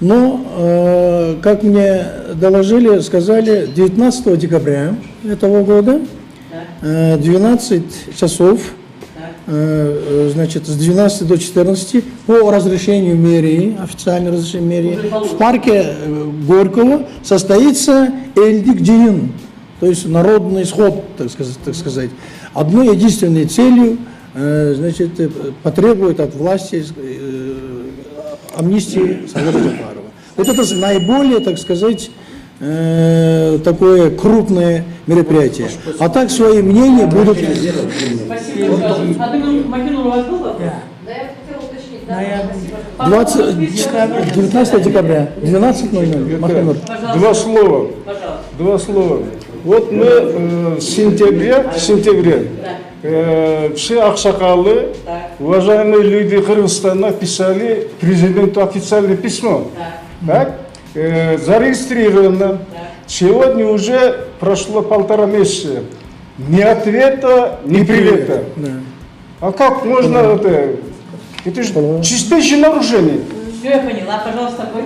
Но, как мне доложили, сказали, 19 декабря этого года, 12 часов, значит, с 12 до 14 по разрешению мэрии, официальное разрешение мэрии, в парке Горького состоится Эльдик-Джиин, то есть народный сход, так сказать. Одной единственной целью, значит, потребует от власти амнистии Садыра Джапарова. Вот это наиболее, так сказать, такое крупное мероприятие. А так свои мнения будут... Спасибо. Макинур у вас был вопрос? Да, я хотела уточнить. Да, 19 декабря, 12:00. Махамуд. Два слова. Пожалуйста. Два слова. Вот мы в сентябре все аксакалы, уважаемые люди Кыргызстана писали президенту официальное письмо. Так? Зарегистрировано. Сегодня уже прошло 1,5 месяца. Ни ответа, ни привета. А как можно это? Это же чистейшее нарушение. Все, я поняла. Пожалуйста, такой.